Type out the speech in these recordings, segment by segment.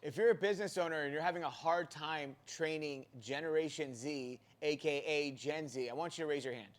If you're a business owner and you're having a hard time training Generation Z, aka Gen Z, I want you to raise your hand.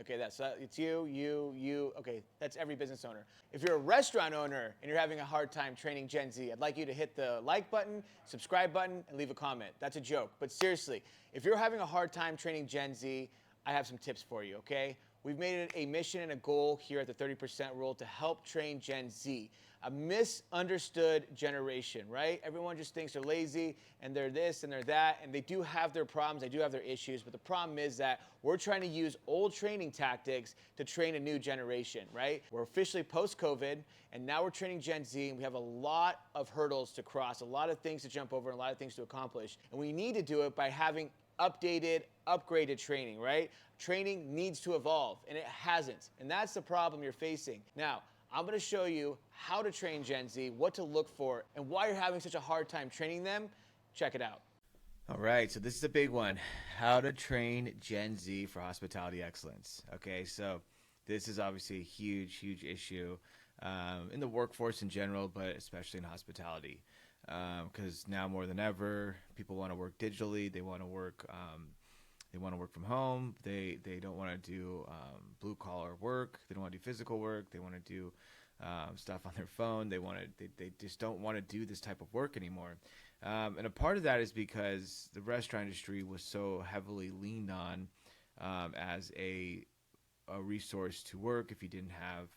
Okay, it's you. Okay, that's every business owner. If you're a restaurant owner and you're having a hard time training Gen Z, I'd like you to hit the like button, subscribe button, and leave a comment. That's a joke, but seriously, if you're having a hard time training Gen Z, I have some tips for you, okay? We've made it a mission and a goal here at the 30% Rule to help train Gen Z, a misunderstood generation, right? Everyone just thinks they're lazy and they're this and they're that, and they do have their problems, they do have their issues, but the problem is that we're trying to use old training tactics to train a new generation, right? We're officially post-COVID, and now we're training Gen Z, and we have a lot of hurdles to cross, a lot of things to jump over, and a lot of things to accomplish, and we need to do it by having updated, upgraded training, right? Training needs to evolve, and it hasn't. And that's the problem you're facing. Now, I'm gonna show you how to train Gen Z, what to look for, and why you're having such a hard time training them. Check it out. All right, so this is a big one. How to train Gen Z for hospitality excellence. Okay, so this is obviously a huge issue in the workforce in general, but especially in hospitality. Because now more than ever, people want to work digitally. They want to work. They want to work from home. They don't want to do blue collar work. They don't want to do physical work. They want to do stuff on their phone. They just don't want to do this type of work anymore. And a part of that is because the restaurant industry was so heavily leaned on as a resource to work. If you didn't have,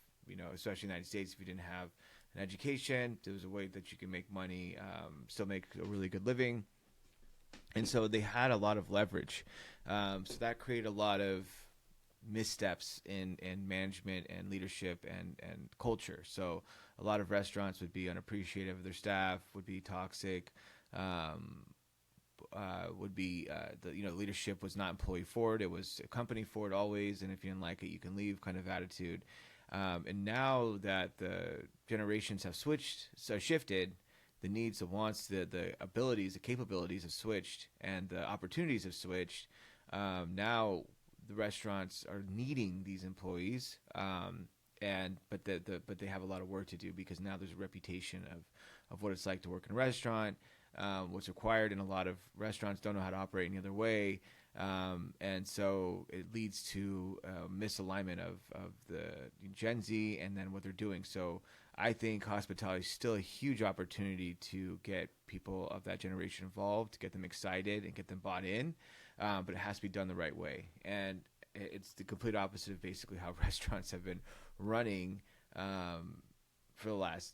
especially in the United States, if you didn't have an education, there was a way that you can make money, still make a really good living. And so they had a lot of leverage. So that created a lot of missteps in management and leadership and culture. So a lot of restaurants would be unappreciative of their staff, would be toxic, would be leadership was not employee forward, it was company forward always, and if you didn't like it, you can leave kind of attitude. And now that the generations have shifted, the needs, the wants, the abilities, the capabilities have switched, and the opportunities have switched. Now the restaurants are needing these employees, but they have a lot of work to do, because now there's a reputation of what it's like to work in a restaurant, what's required, and a lot of restaurants don't know how to operate any other way, and so it leads to misalignment of the Gen Z and then what they're doing. So I think hospitality is still a huge opportunity to get people of that generation involved, to get them excited and get them bought in, but it has to be done the right way. And it's the complete opposite of basically how restaurants have been running for the last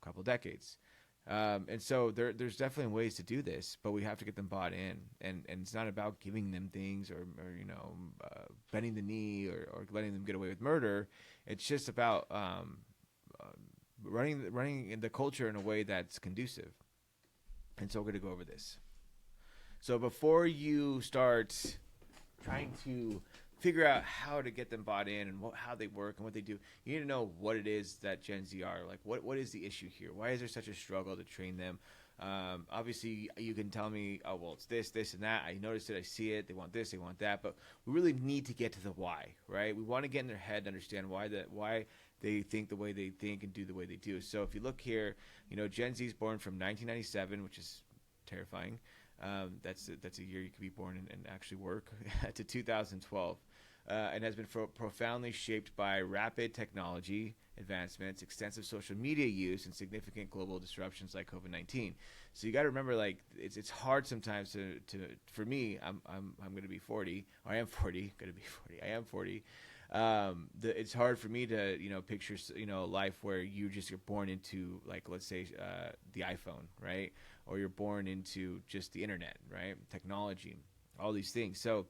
couple of decades. And so there's definitely ways to do this, but we have to get them bought in. And it's not about giving them things or bending the knee or letting them get away with murder. It's just about running the culture in a way that's conducive. And so we're going to go over this. So before you start trying to figure out how to get them bought in and how they work and what they do, you need to know what it is that Gen Z are. Like, what is the issue here? Why is there such a struggle to train them? Obviously, you can tell me, oh, well, it's this, and that. I noticed it. I see it. They want this. They want that. But we really need to get to the why, right? We want to get in their head and understand why they think the way they think and do the way they do. So if you look here, Gen Z is born from 1997, which is terrifying. That's a year you could be born and actually work, to 2012. And has been profoundly shaped by rapid technology advancements, extensive social media use, and significant global disruptions like COVID-19. So you got to remember, like, it's hard sometimes to for me. I'm going to be 40. Or I am 40. Going to be 40. I am 40. It's hard for me to picture a life where you're born into, like, let's say the iPhone, right? Or you're born into just the internet, right? Technology, all these things. So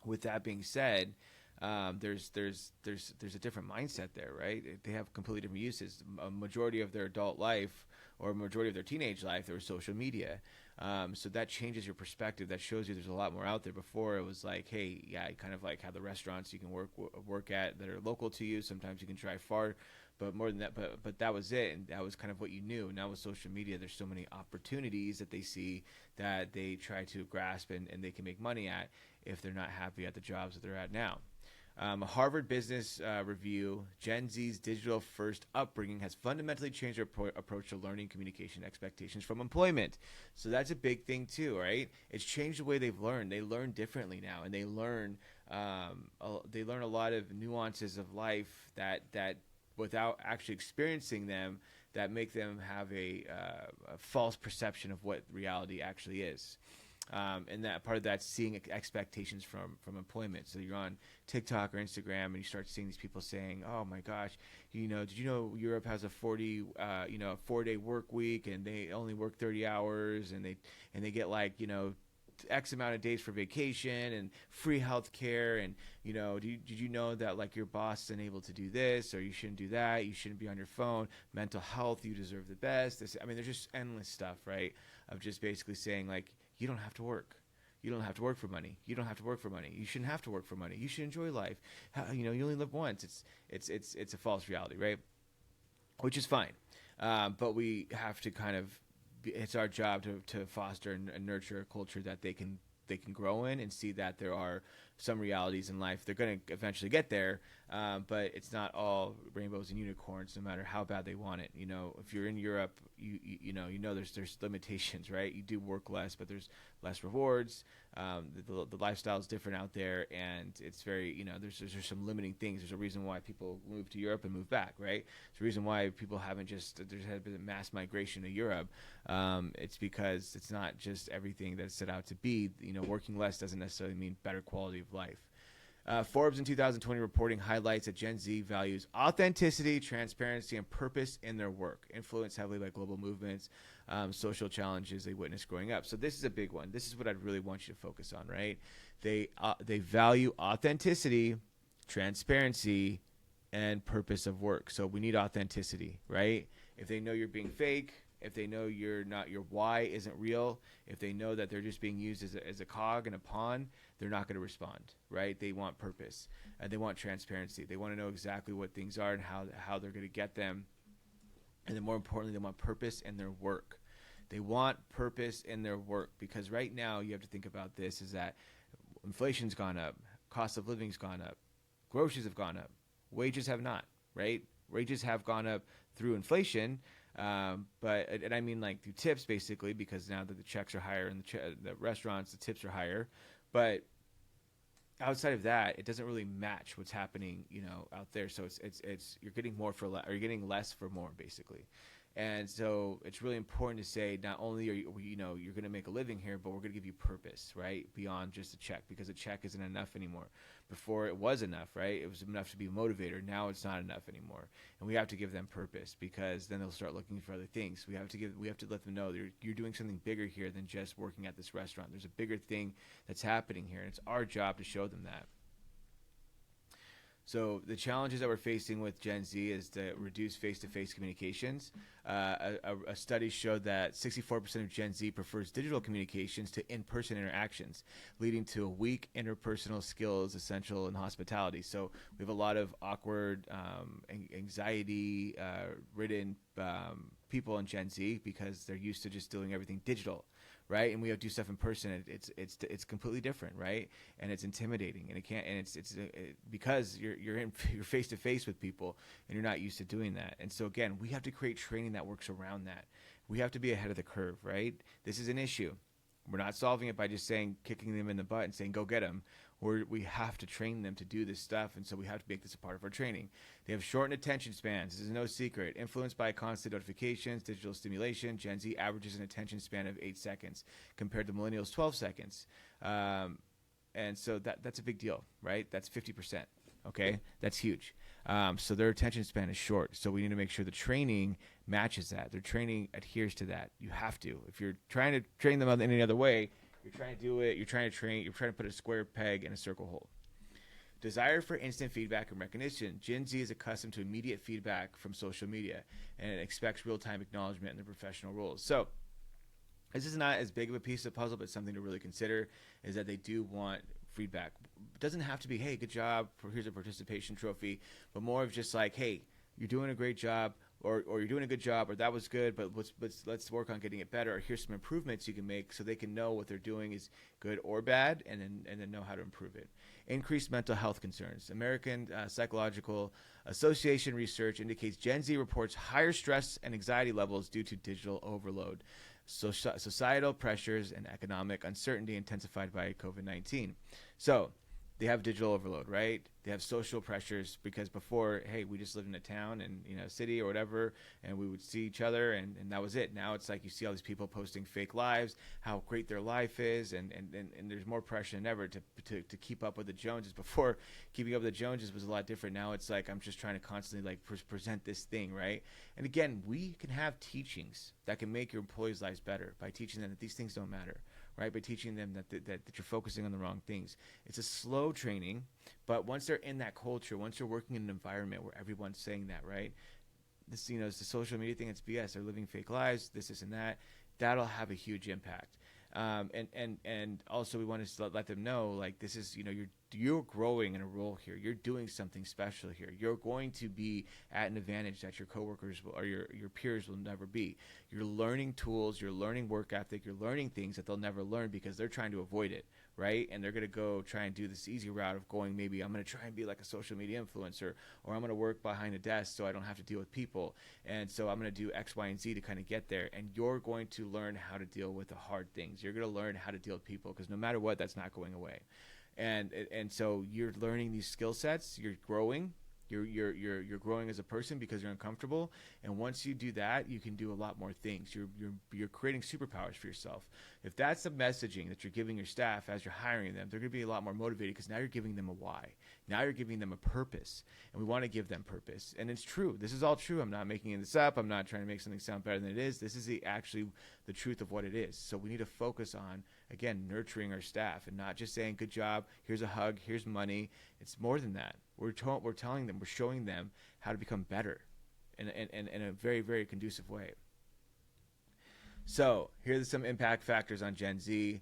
with that being said, there's a different mindset there, right? They have completely different uses. A majority of their adult life or a majority of their teenage life, there was social media. So that changes your perspective. That shows you there's a lot more out there. Before, it was like, hey, yeah, kind of like how the restaurants you can work at that are local to you. Sometimes you can drive far, but more than that, but that was it. And that was kind of what you knew. Now with social media, there's so many opportunities that they see that they try to grasp and they can make money at if they're not happy at the jobs that they're at now. A Harvard Business Review, Gen Z's digital-first upbringing has fundamentally changed their approach to learning, communication, expectations from employment. So that's a big thing too, right? It's changed the way they've learned. They learn differently now, and they learn a lot of nuances of life that without actually experiencing them, that make them have a false perception of what reality actually is. And that part of that's seeing expectations from employment. So you're on TikTok or Instagram and you start seeing these people saying, "Oh my gosh, did you know Europe has a 4-day work week and they only work 30 hours and they get like X amount of days for vacation and free health care, and did you know that like your boss isn't able to do this, or you shouldn't do that, you shouldn't be on your phone, mental health, you deserve the best." There's just endless stuff, right, of just basically saying like, you don't have to work. You don't have to work for money. You don't have to work for money. You shouldn't have to work for money. You should enjoy life. You only live once. It's a false reality, right? Which is fine, but we have to kind of. It's our job to foster and nurture a culture that they can grow in and see that there are some realities in life. They're going to eventually get there, but it's not all rainbows and unicorns, no matter how bad they want it. If you're in Europe, there's limitations, right? You do work less, but there's less rewards. The lifestyle is different out there, and it's very, there's some limiting things. There's a reason why people move to Europe and move back, right? There's a reason why people haven't there's had been mass migration to Europe. It's because it's not just everything that's set out to be. Working less doesn't necessarily mean better quality of life. Forbes in 2020 reporting highlights that Gen Z values authenticity, transparency, and purpose in their work, influenced heavily by global movements, social challenges they witnessed growing up. So this is a big one. This is what I'd really want you to focus on, right? They value authenticity, transparency, and purpose of work. So we need authenticity, right? If they know you're being fake, if they know your why isn't real, if they know that they're just being used as a cog and a pawn, they're not going to respond, right? They want purpose, and they want transparency. They want to know exactly what things are and how they're going to get them. And then more importantly, they want purpose in their work. They want purpose in their work, because right now you have to think about this, is that inflation's gone up, cost of living's gone up, groceries have gone up, wages have not, right? Wages have gone up through inflation, but I mean like through tips basically, because now that the checks are higher in the restaurants, the tips are higher. But outside of that, it doesn't really match what's happening, out there. So it's you're getting more for less, or you're getting less for more basically. And so it's really important to say, not only are you're going to make a living here, but we're going to give you purpose, right? Beyond just a check, because a check isn't enough anymore. Before it was enough, right? It was enough to be a motivator. Now it's not enough anymore. And we have to give them purpose, because then they'll start looking for other things. We have to let them know you're doing something bigger here than just working at this restaurant. There's a bigger thing that's happening here, and it's our job to show them that. So the challenges that we're facing with Gen Z is to reduce face-to-face communications. A study showed that 64% of Gen Z prefers digital communications to in-person interactions, leading to weak interpersonal skills essential in hospitality. So we have a lot of awkward, anxiety-ridden people in Gen Z, because they're used to just doing everything digital. Right, and we have to do stuff in person. It's completely different, right? And it's intimidating, and because you're face to face with people, and you're not used to doing that. And so again, we have to create training that works around that. We have to be ahead of the curve, right? This is an issue. We're not solving it by just kicking them in the butt and saying go get them. We have to train them to do this stuff, and so we have to make this a part of our training. They have shortened attention spans. This is no secret. Influenced by constant notifications, digital stimulation, Gen Z averages an attention span of 8 seconds compared to millennials' 12 seconds. And so that's a big deal, right? That's 50%. Okay, that's huge. So their attention span is short. So we need to make sure the training matches that. Their training adheres to that. You have to. If you're trying to train them in any other way, you're trying to do it. You're trying to put a square peg in a circle hole. Desire for instant feedback and recognition. Gen Z is accustomed to immediate feedback from social media, and it expects real-time acknowledgement in their professional roles. So this is not as big of a piece of the puzzle, but something to really consider is that they do want feedback. It doesn't have to be, hey, good job, here's a participation trophy, but more of just like, hey, you're doing a great job. or you're doing a good job, or that was good, but let's work on getting it better. Or here's some improvements you can make, so they can know what they're doing is good or bad, and then know how to improve it. Increased mental health concerns. American Psychological Association research indicates Gen Z reports higher stress and anxiety levels due to digital overload, societal pressures, and economic uncertainty intensified by COVID-19. So they have digital overload, right? They have social pressures, because before, hey, we just lived in a town and, you know, city or whatever, and we would see each other, and that was it. Now it's like you see all these people posting fake lives, how great their life is, and there's more pressure than ever to keep up with the Joneses. Before, keeping up with the Joneses was a lot different. Now it's like I'm just trying to constantly like present this thing, right? And again, we can have teachings that can make your employees' lives better by teaching them that these things don't matter. Right, by teaching them that you're focusing on the wrong things. It's a slow training, but once they're in that culture, once you're working in an environment where everyone's saying that, right, this, you know, it's the social media thing, it's BS. They're living fake lives, this and that. That'll have a huge impact. And also we want to let them know, like, this is, you know, you're growing in a role here. You're doing something special here. You're going to be at an advantage that your coworkers or your peers will never be. You're learning tools, you're learning work ethic, you're learning things that they'll never learn because they're trying to avoid it, right? And they're going to go try and do this easy route of going, maybe I'm going to try and be like a social media influencer, or I'm going to work behind a desk so I don't have to deal with people. And so I'm going to do X, Y, and Z to kind of get there. And you're going to learn how to deal with the hard things. You're going to learn how to deal with people, because no matter what, that's not going away. And so you're learning these skill sets, you're growing. You're growing as a person because you're uncomfortable, and once you do that, you can do a lot more things. You're creating superpowers for yourself. If that's the messaging that you're giving your staff as you're hiring them, they're going to be a lot more motivated, because now you're giving them a why. Now you're giving them a purpose, and we want to give them purpose. And it's true. This is all true. I'm not making this up. I'm not trying to make something sound better than it is. This is actually the truth of what it is. So we need to focus on, again, nurturing our staff and not just saying, good job, here's a hug, here's money. It's more than that. We're telling them, we're showing them how to become better in a very, very conducive way. So here's some impact factors on Gen Z.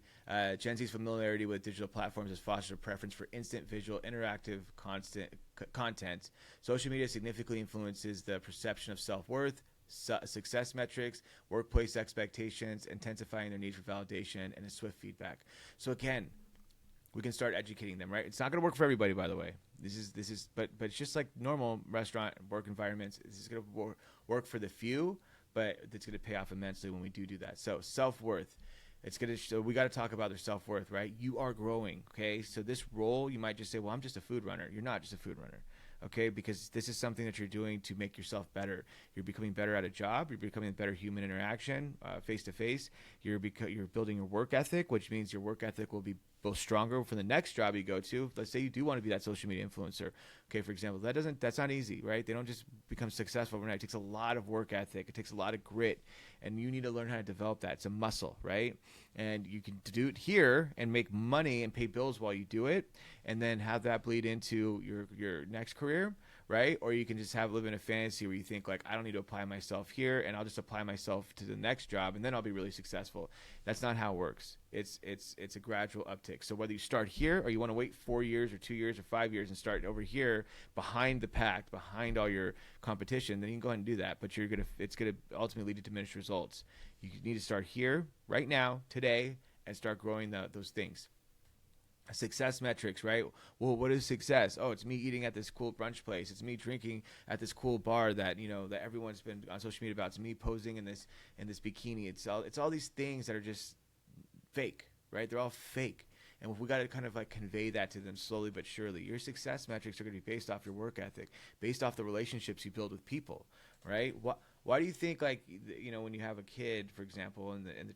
Gen Z's familiarity with digital platforms has fostered a preference for instant visual, interactive content. Social media significantly influences the perception of self-worth, success metrics, workplace expectations, intensifying their need for validation and a swift feedback. So again, we can start educating them, right? It's not going to work for everybody, by the way. But it's just like normal restaurant work environments. This is going to work for the few, but it's going to pay off immensely when we do that. So self-worth, so we got to talk about their self-worth, right? You are growing, okay? So this role, you might just say, well, I'm just a food runner. You're not just a food runner. Okay, because this is something that you're doing to make yourself better. You're becoming better at a job. You're becoming a better human interaction, face to face. You're building your work ethic, which means your work ethic will be both stronger for the next job you go to. Let's say you do want to be that social media influencer. Okay, for example, that's not easy, right? They don't just become successful overnight. It takes a lot of work ethic. It takes a lot of grit, and you need to learn how to develop that. It's a muscle, right? And you can do it here and make money and pay bills while you do it, and then have that bleed into your next career, right? Or you can just live in a fantasy where you think, like, I don't need to apply myself here, and I'll just apply myself to the next job, and then I'll be really successful. That's not how it works. It's a gradual uptick. So whether you start here or you want to wait 4 years or 2 years or 5 years and start over here behind the pack, behind all your competition, then you can go ahead and do that. But it's gonna ultimately lead to diminished results. You need to start here, right now, today, and start growing those things. Success metrics, right? Well, what is success? Oh, it's me eating at this cool brunch place. It's me drinking at this cool bar that that everyone's been on social media about. It's me posing in this bikini. It's all these things that are just fake, right? They're all fake. And we got to kind of like convey that to them slowly but surely. Your success metrics are going to be based off your work ethic, based off the relationships you build with people, right? Why do you think, like, when you have a kid, for example, and the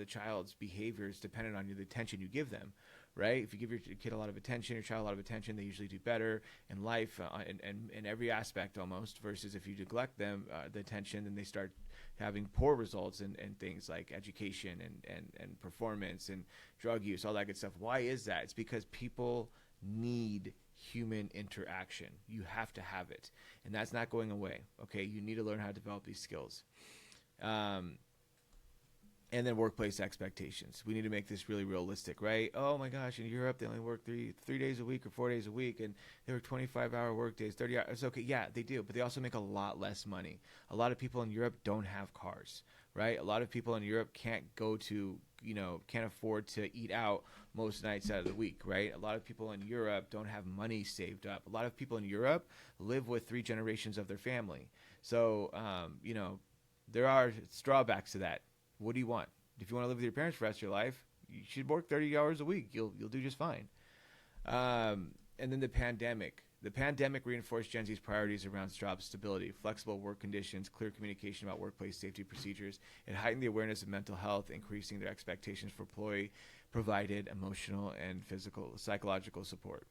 child's behavior is dependent on the attention you give them, right? If you give your kid a lot of attention, your child a lot of attention, they usually do better in life, in every aspect almost. Versus if you neglect them, the attention, then they start having poor results in things like education and performance and drug use, all that good stuff. Why is that? It's because people need human interaction. You have to have it, and that's not going away. Okay, you need to learn how to develop these skills. And then workplace expectations. We need to make this really realistic, right? Oh my gosh, in Europe they only work three days a week or 4 days a week, and they work 25-hour work days, 30 hours. It's okay, yeah, they do, but they also make a lot less money. A lot of people in Europe don't have cars, right? A lot of people in Europe can't go to, can't afford to eat out most nights out of the week, right? A lot of people in Europe don't have money saved up. A lot of people in Europe live with 3 generations of their family. So, there are drawbacks to that. What do you want? If you want to live with your parents for the rest of your life, you should work 30 hours a week. You'll do just fine. And then the pandemic. The pandemic reinforced Gen Z's priorities around job stability, flexible work conditions, clear communication about workplace safety procedures. It heightened the awareness of mental health, increasing their expectations for employee-provided emotional and psychological support.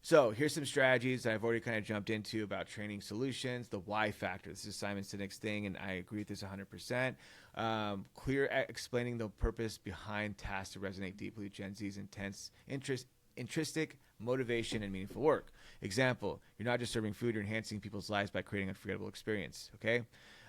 So here's some strategies that I've already kind of jumped into about training solutions. The why factor. This is Simon Sinek's thing, and I agree with this 100%. Clear explaining the purpose behind tasks to resonate deeply with Gen Z's intrinsic motivation and meaningful work. Example, you're not just serving food, you're enhancing people's lives by creating an unforgettable experience, okay?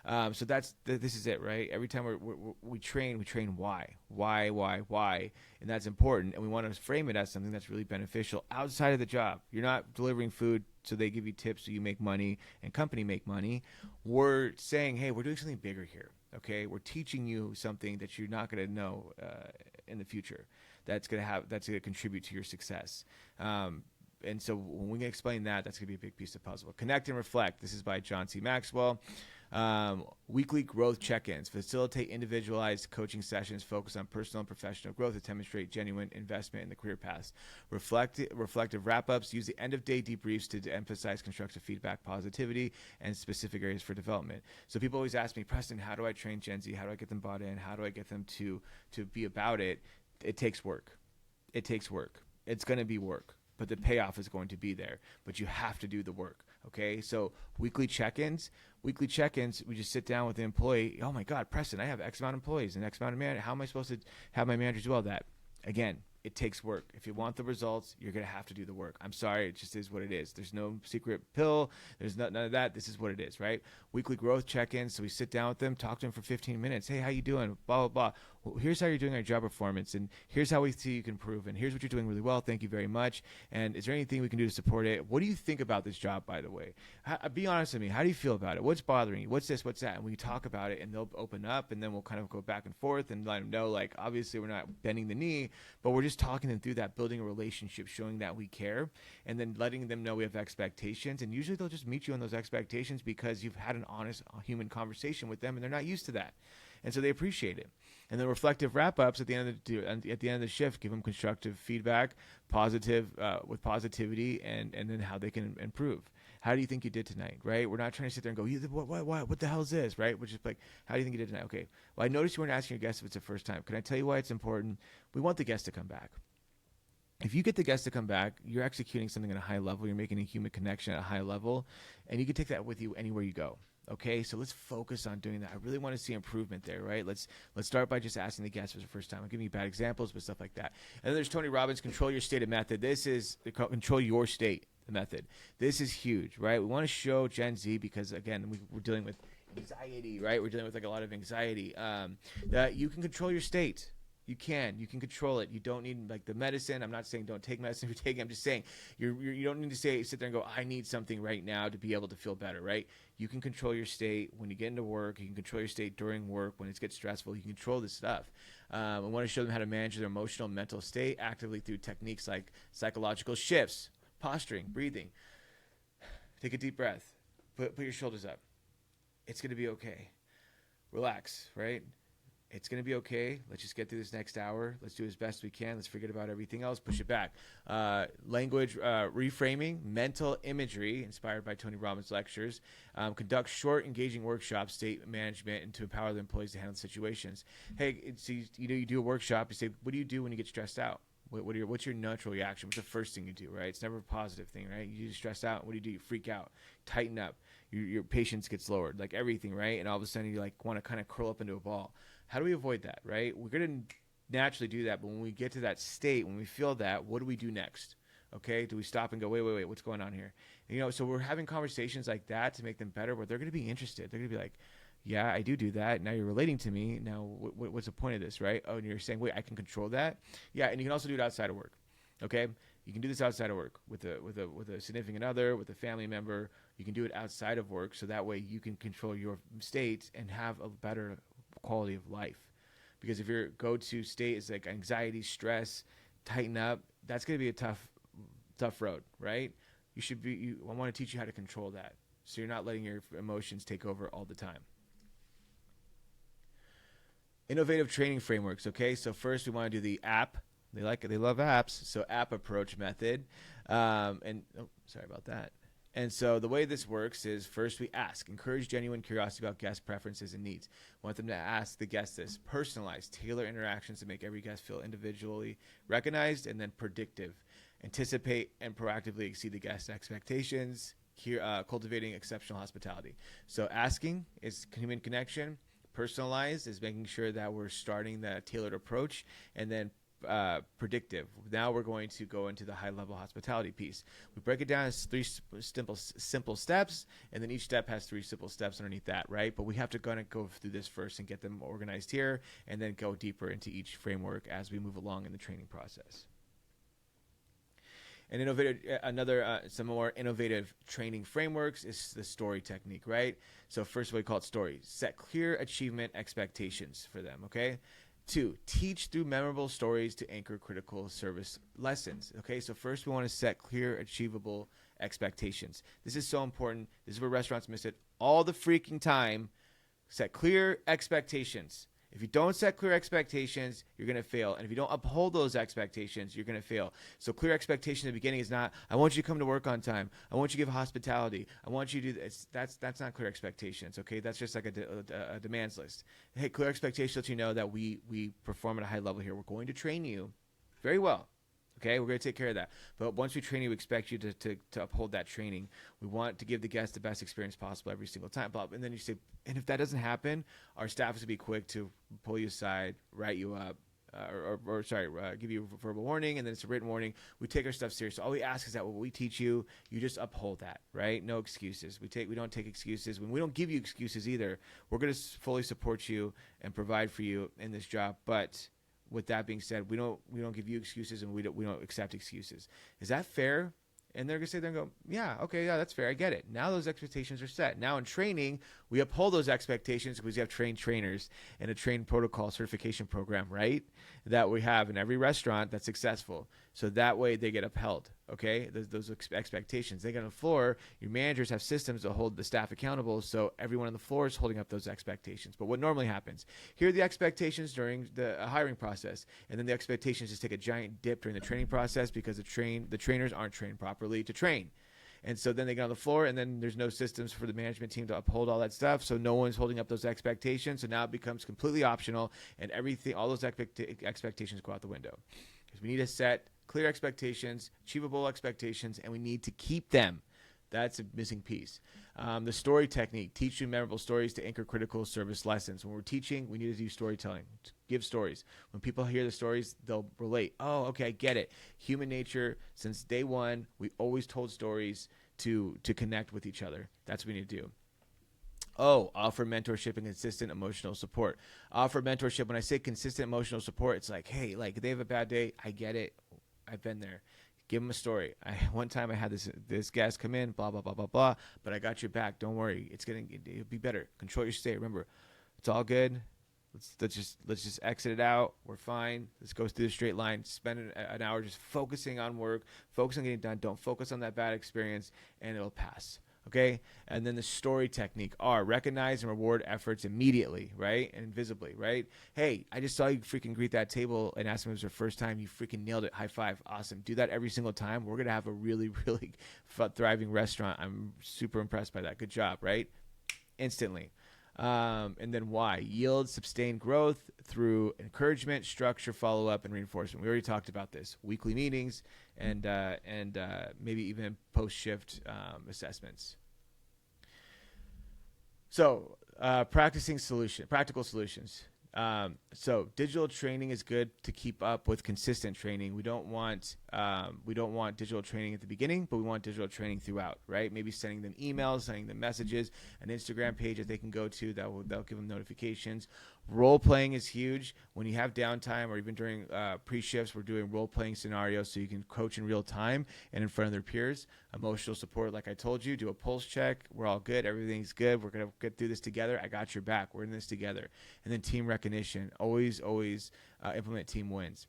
So this is it, right? Every time we train why, and that's important. And we want to frame it as something that's really beneficial outside of the job. You're not delivering food so they give you tips so you make money and company make money. We're saying, hey, we're doing something bigger here, okay? We're teaching you something that you're not going to know in the future. That's going to contribute to your success. And so when we can explain that, that's going to be a big piece of the puzzle. Connect and reflect. This is by John C. Maxwell. Weekly growth check-ins. Facilitate individualized coaching sessions. Focus on personal and professional growth to demonstrate genuine investment in the career paths. Reflective wrap-ups. Use the end-of-day debriefs to emphasize constructive feedback, positivity, and specific areas for development. So people always ask me, Preston, how do I train Gen Z? How do I get them bought in? How do I get them to be about it? It takes work. It takes work. It's going to be work, but the payoff is going to be there. But you have to do the work, okay? So weekly check-ins, we just sit down with the employee. Oh, my God, Preston, I have X amount of employees and X amount of managers. How am I supposed to have my managers do all that? Again, it takes work. If you want the results, you're going to have to do the work. I'm sorry. It just is what it is. There's no secret pill. There's none of that. This is what it is, right? Weekly growth check-ins. So we sit down with them, talk to them for 15 minutes. Hey, how you doing? Blah, blah, blah. Well, here's how you're doing on job performance, and here's how we see you can improve, and here's what you're doing really well. Thank you very much. And is there anything we can do to support it? What do you think about this job, by the way? Be honest with me. How do you feel about it? What's bothering you? What's this? What's that? And we talk about it, and they'll open up, and then we'll kind of go back and forth and let them know, like, obviously we're not bending the knee, but we're just talking them through that, building a relationship, showing that we care, and then letting them know we have expectations. And usually they'll just meet you on those expectations because you've had an honest human conversation with them, and they're not used to that. And so they appreciate it. And then reflective wrap-ups at the end of the shift, give them constructive feedback, with positivity, and then how they can improve. How do you think you did tonight, right? We're not trying to sit there and go, what the hell is this, right? We're just like, how do you think you did tonight? Okay, well, I noticed you weren't asking your guests if it's the first time. Can I tell you why it's important? We want the guests to come back. If you get the guests to come back, you're executing something at a high level. You're making a human connection at a high level, and you can take that with you anywhere you go. Okay, so let's focus on doing that. I really want to see improvement there, right? Let's start by just asking the guests for the first time. I'm giving you bad examples, but stuff like that. And then there's Tony Robbins' Control Your State method. This is the Control Your State method. This is huge, right? We want to show Gen Z because, again, we're dealing with anxiety, right? We're dealing with like a lot of anxiety. That you can control your state. You can control it. You don't need like the medicine. I'm not saying don't take medicine if you're taking. I'm just saying you don't need to sit there and go, I need something right now to be able to feel better, right? You can control your state when you get into work. You can control your state during work when it gets stressful. You can control this stuff. I want to show them how to manage their emotional and mental state actively through techniques like psychological shifts, posturing, breathing. Take a deep breath. Put your shoulders up. It's going to be okay. Relax, right? It's going to be okay. Let's just get through this next hour. Let's do as best we can. Let's forget about everything else. Push it back. Language reframing, mental imagery, inspired by Tony Robbins' lectures. Conduct short, engaging workshops, state management, and to empower the employees to handle situations. Hey, you do a workshop. You say, what do you do when you get stressed out? What's your natural reaction? What's the first thing you do, right? It's never a positive thing, right? You get stressed out. What do? You freak out, tighten up. Your patience gets lowered, like everything, right? And all of a sudden you like want to kind of curl up into a ball. How do we avoid that, right? We're going to naturally do that, but when we get to that state, when we feel that, what do we do next? Okay, do we stop and go, wait, what's going on here? So we're having conversations like that to make them better, but they're going to be interested. They're going to be like, Yeah, I do that. Now you're relating to me. Now, what's the point of this, right? Oh, and you're saying, wait, I can control that. Yeah, and you can also do it outside of work. Okay, you can do this outside of work with a significant other, with a family member. You can do it outside of work, so that way you can control your state and have a better quality of life. Because if your go-to state is like anxiety, stress, tighten up, that's going to be a tough road, right? I want to teach you how to control that, so you're not letting your emotions take over all the time. Innovative training frameworks. Okay, so first we want to do the app. They like it. They love apps. So app approach method. Sorry about that. And so the way this works is first we ask, encourage genuine curiosity about guest preferences and needs. Want them to ask the guest this, personalize, tailor interactions to make every guest feel individually recognized, and then predictive, anticipate and proactively exceed the guest's expectations, cultivating exceptional hospitality. So asking is human connection. Personalized is making sure that we're starting that tailored approach, and then predictive. Now we're going to go into the high-level hospitality piece. We break it down as three simple steps, and then each step has three simple steps underneath that, right? But we have to go through this first and get them organized here, and then go deeper into each framework as we move along in the training process. And some more innovative training frameworks is the story technique, right? So first of all, we call it story. Set clear achievement expectations for them, okay? 2, teach through memorable stories to anchor critical service lessons, okay? So first we want to set clear, achievable expectations. This is so important. This is where restaurants miss it all the freaking time. Set clear expectations. If you don't set clear expectations, you're going to fail. And if you don't uphold those expectations, you're going to fail. So clear expectation in the beginning is not, I want you to come to work on time. I want you to give hospitality. I want you to do this. That's not clear expectations, okay? That's just like a demands list. Hey, clear expectations lets you know that we perform at a high level here. We're going to train you very well. Okay, we're going to take care of that. But once we train you, we expect you to uphold that training. We want to give the guest the best experience possible every single time. And then you say, and if that doesn't happen, our staff is going to be quick to pull you aside, write you up, give you a verbal warning, and then it's a written warning. We take our stuff serious. So all we ask is that what we teach you, you just uphold that, right? No excuses. We don't take excuses. When we don't give you excuses either, we're going to fully support you and provide for you in this job. But with that being said, we don't give you excuses, and we don't accept excuses. Is that fair? And they're going to sit there and go, yeah, okay, yeah, that's fair. I get it. Now those expectations are set. Now in training, we uphold those expectations because we have trained trainers and a trained protocol certification program, right? That we have in every restaurant that's successful. So that way they get upheld, okay? Those expectations. They get on the floor. Your managers have systems to hold the staff accountable, so everyone on the floor is holding up those expectations. But what normally happens, here are the expectations during the hiring process, and then the expectations just take a giant dip during the training process because the trainers aren't trained properly to train. And so then they get on the floor, and then there's no systems for the management team to uphold all that stuff. So no one's holding up those expectations. So now it becomes completely optional, and all those expectations go out the window. Because we need to set clear expectations, achievable expectations, and we need to keep them. That's a missing piece. The story technique, teach you memorable stories to anchor critical service lessons. When we're teaching, we need to do storytelling. Give stories. When people hear the stories, they'll relate. Oh, okay, I get it. Human nature, since day one, we always told stories to connect with each other. That's what we need to do. Oh, offer mentorship and consistent emotional support. Offer mentorship. When I say consistent emotional support, it's like, hey, like they have a bad day. I get it. I've been there. Give them a story. One time I had this guest come in, blah, blah, blah, blah, blah, but I got your back. Don't worry. It'll be better. Control your state. Remember, it's all good. Let's just exit it out. We're fine. Let's go through the straight line. Spend an hour just focusing on work, focus on getting done. Don't focus on that bad experience, and it'll pass. Okay? And then the story technique are recognize and reward efforts immediately, right? And visibly, right? Hey, I just saw you freaking greet that table and ask them if it was your first time. You freaking nailed it. High five. Awesome. Do that every single time. We're going to have a really, really thriving restaurant. I'm super impressed by that. Good job, right? Instantly. And then why? Yield sustained growth through encouragement, structure, follow-up, and reinforcement. We already talked about this. Weekly meetings and maybe even post-shift assessments. So practical solutions. So digital training is good to keep up with consistent training. We don't want we don't want digital training at the beginning, but we want digital training throughout, right? Maybe sending them emails, sending them messages, an Instagram page that they can go to that'll give them notifications. Role playing is huge. When you have downtime or even during pre-shifts, we're doing role playing scenarios so you can coach in real time and in front of their peers. Emotional support, like I told you, do a pulse check. We're all good. Everything's good. We're going to get through this together. I got your back. We're in this together. And then team recognition. Always implement team wins.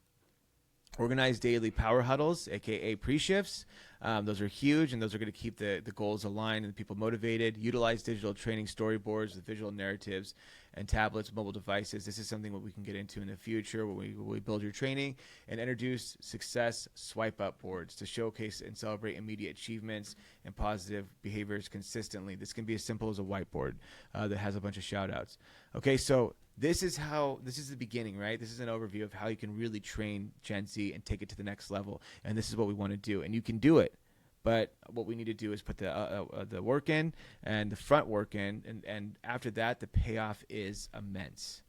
Organize daily power huddles, aka pre-shifts. Those are huge, and those are going to keep the goals aligned and the people motivated. Utilize digital training storyboards with visual narratives and tablets, mobile devices. This is something that we can get into in the future when we build your training. And introduce success swipe up boards to showcase and celebrate immediate achievements and positive behaviors consistently. This can be as simple as a whiteboard that has a bunch of shout outs. Okay, so this is the beginning, right? This is an overview of how you can really train Gen Z and take it to the next level. And this is what we want to do. And you can do it. But what we need to do is put the work in and the front work in. And after that, the payoff is immense.